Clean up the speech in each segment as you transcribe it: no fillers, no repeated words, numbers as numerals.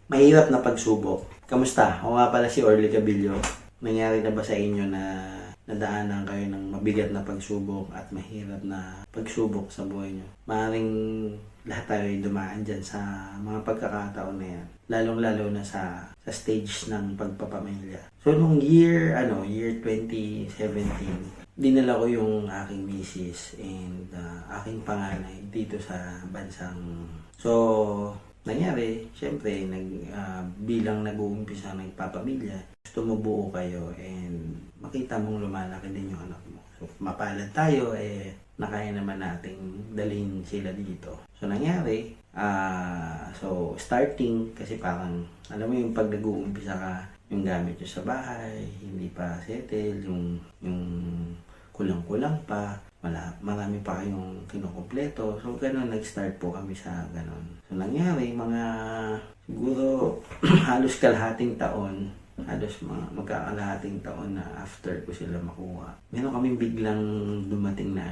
Mahirap na pagsubok. Kamusta? Ako nga pala si Orly Cabillo. Nangyari na ba sa inyo na nadaanan kayo ng mabigat na pagsubok at mahirap na pagsubok sa buhay nyo? Maaaring lahat tayo ay dumaan dyan sa mga pagkakataon na yan. Lalong-lalo na sa stage ng pagpapamilya. So, nung year 2017, dinala ko yung aking misis and aking panganay dito sa bansang. So, nangyari, syempre, bilang nag-uumpisa ng nagpapamilya, gusto mo buo kayo and makita mong lumalaki din yung anak mo. So, mapalad tayo, nakaya naman nating dalhin sila dito. So, nangyari, so, starting, kasi parang, alam mo yung pag nag-uumpisa ka, yung gamit nyo sa bahay, hindi pa settle, yung kulang-kulang pa, marami pa kayong kinukumpleto. So, ganun, nag-start po kami sa ganun. So, nangyari, mga siguro halos kalahating taon, halos magkakalahating taon na after ko sila makuha. Meron kaming biglang dumating na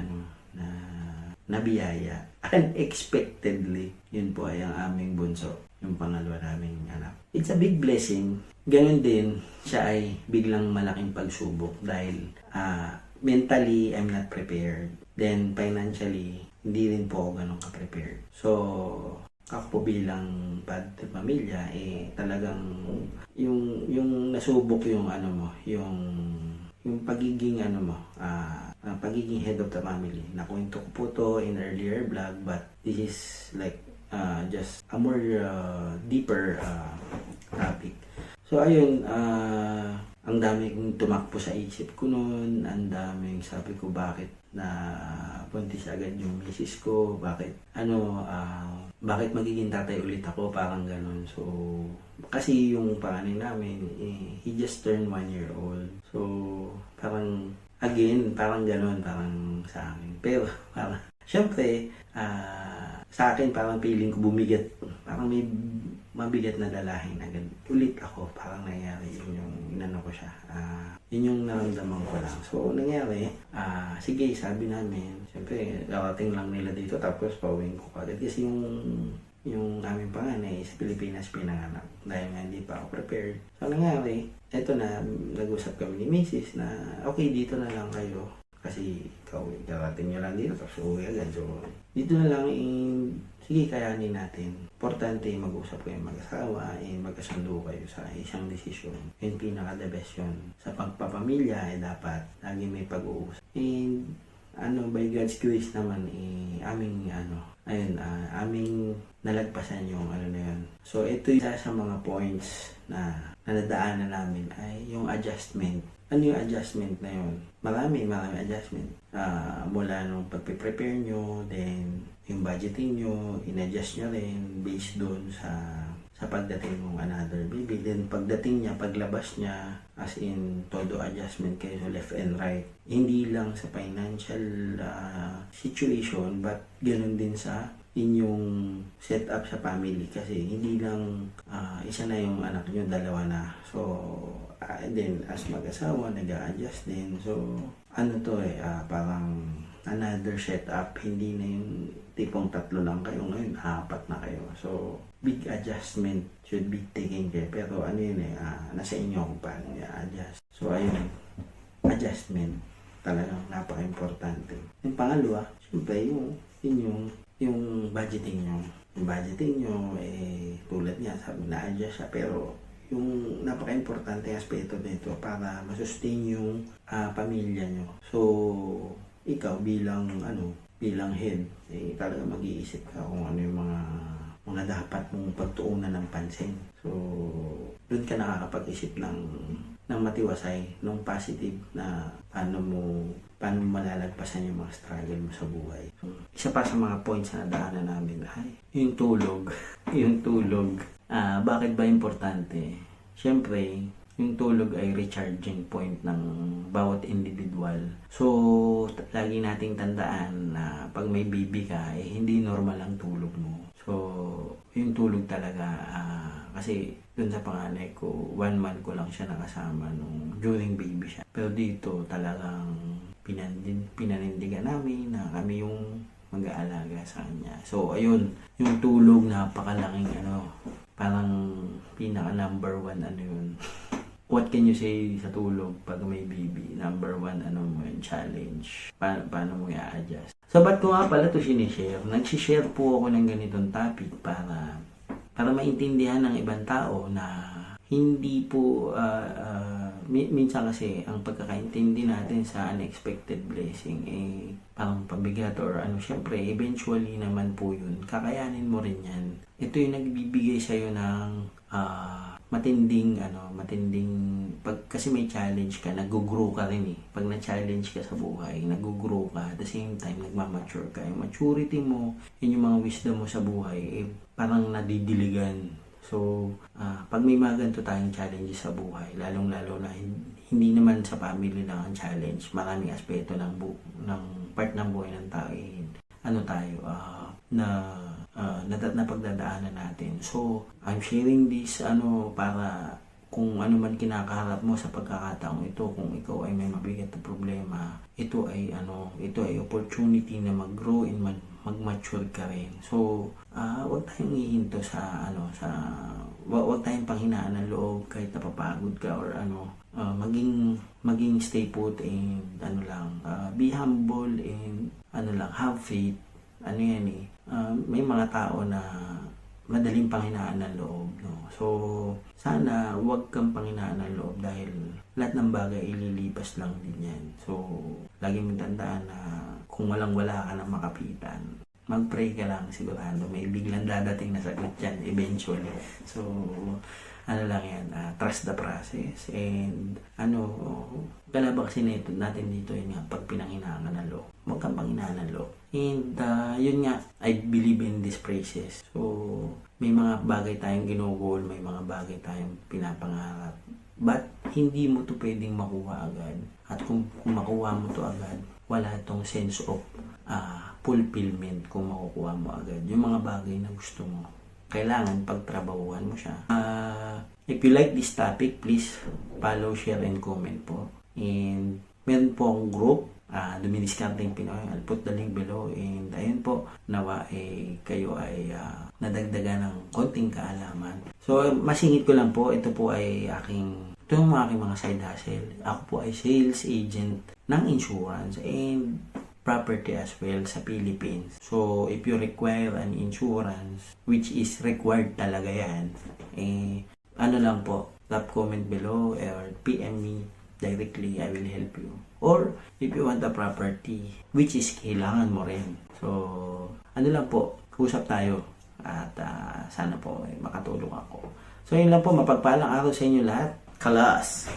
nabiyaya. Unexpectedly, yun po ay ang aming bunso, yung pangalawa naming anak. It's a big blessing. Ganun din, siya ay biglang malaking pagsubok dahil mentally, I'm not prepared. Then, financially, hindi rin po ako ganun ka-prepared. So, ako po bilang pamilya, talagang yung nasubok yung yung pagiging pagiging head of the family. Nakwento ko po to in earlier vlog, but this is like just a more deeper topic. So, ayun, ang daming tumakbo sa isip ko noon, ang daming sabi ko bakit na buntis agad yung misis ko, bakit magiging tatay ulit ako, parang ganun. So, kasi yung panganay namin, he just turned 1 year old. So, parang, again, parang ganun, parang sa akin. Pero, parang, syempre, sa akin parang feeling ko bumigat, parang may mabigat na dalahin agad. Ulit ako, parang nangyari yun yung inano ko siya. Yun yung naramdaman ko lang. So, nangyari, sige, sabi namin, syempre, karating lang nila dito, tapos pauwiin ko agad. Kasi yung aming panganay sa Pilipinas pinanganak. Dahil nga hindi pa ako prepared. So, nangyari, eto na, nag-usap kami ni Mrs. na, okay, dito na lang kayo. Kasi ikaw, karating nyo lang dito, tapos uwi agad. So, dito na lang, sige, kayanin natin. Importante, mag-usap kayo mag-asawa, magkasundo kayo sa isang desisyon. Yung pinaka-the best yun. Sa pagpapamilya, dapat lagi may pag-uusap. By God's grace naman, aming nalagpasan yung na yun. So, ito isa sa mga points na nadaanan namin ay yung adjustment. Ano yung adjustment na yun? Marami adjustment. Mula nung pagpe-prepare nyo, then yung budgeting nyo, in-adjust nyo rin based doon sa pagdating ng another baby. Then pagdating niya, paglabas niya, as in todo adjustment kayo left and right. Hindi lang sa financial situation, but ganun din sa inyong setup sa family. Kasi hindi lang isa na yung anak nyo, dalawa na. So, then as mag-asawa, nag-a-adjust din. So, parang another setup. Hindi na yung tipong 3 lang kayo ngayon, 4 na kayo. So, big adjustment should be taken care. Pero nasa inyo kung paano i-adjust. So, ayun, adjustment talagang napaka-importante. Yung pangalawa, syempre, yung budgeting nyo. Yung budgeting nyo, tulad niya, sabi na-adjust siya, pero yung napaka-importante aspeto nito para masustain yung pamilya nyo. So, ikaw bilang head, talaga mag-iisip ka kung ano yung mga dapat mong pagtuunan ng pansin. So, doon ka nakakapag-isip ng matiwasay, ng positive na paano mo malalagpasan yung mga struggle mo sa buhay. So, isa pa sa mga points na nadaanan namin ay yung tulog. Yung tulog. Bakit ba importante? Siyempre, yung tulog ay recharging point ng bawat individual. So, lagi nating tandaan na pag may baby ka, hindi normal ang tulog mo. So, yung tulog talaga, kasi dun sa panganay ko, 1 month ko lang siya nakasama during baby siya. Pero dito talagang pinanindigan namin na kami yung mag-aalaga sa kanya. So, ayun, yung tulog napakalaking parang pinaka number one ano yun. What can you say sa tulog pag may baby? Number one, ano mo yun, challenge. Paano mo i-adjust? So, ba't ko nga pala ito sinishare? Nagsishare po ako ng ganitong topic para maintindihan ng ibang tao na hindi po, minsan kasi ang pagkakaintindi natin sa unexpected blessing, parang pabigat or ano, syempre, eventually naman po yun, kakayanin mo rin yan. Ito yung nagbibigay sa'yo ng, matinding kasi may challenge ka, nag-grow ka rin eh. Pag na-challenge ka sa buhay, nag-grow ka, at the same time nagmamature ka. Yung maturity mo, yun yung mga wisdom mo sa buhay, parang nadidiligan. So, pag may mga ganito tayong challenges sa buhay, lalong-lalo na hindi naman sa family lang ang challenge, maraming aspeto ng part ng buhay ng tao, napagdadaanan natin. So, I'm sharing this para kung ano man kinakaharap mo sa pagkakataong ito, kung ikaw ay may mabigat na problema, ito ay opportunity na mag-grow and mag-mature ka rin. So, wag tayong hihinto wag tayong panghinaan ng loob kahit napapagod ka or maging stay put and be humble and have faith. May mga tao na madaling panghinaan ng loob, no? So, sana wag kang panghinaan ng loob dahil lahat ng bagay ililipas lang din yan. So, lagi mong tandaan na kung walang-wala ka na makapitan, mag-pray ka lang, sigurado may biglang dadating na sagot yan eventually. So, trust the process and kalaba kasi natin dito yun nga, pag pinanghinaan ka ng loob, huwag kang panghinaan ng loob. And yun nga, I believe in these phrases. So, may mga bagay tayong ginugol, may mga bagay tayong pinapangarap, but hindi mo to pwedeng makuha agad. At kung makuha mo to agad, wala tong sense of fulfillment kung makukuha mo agad yung mga bagay na gusto mo. Kailangan pagtrabahuan mo siya. If you like this topic, please follow, share, and comment po. And meron po akong group, Dumidiskarte Pinoy. I'll put the link below. And ayun po, nawa kayo ay nadagdagan ng konting kaalaman. So, masingit ko lang po, ito yung aking mga side hustle. Ako po ay sales agent ng insurance and property as well sa Philippines. So, if you require an insurance, which is required talaga yan, lang po, drop comment below or PM me directly, I will help you. Or, if you want a property, which is kailangan mo rin. So, lang po, usap tayo at sana po makatulong ako. So, yun lang po, mapagpalang araw sa inyo lahat. Kalas!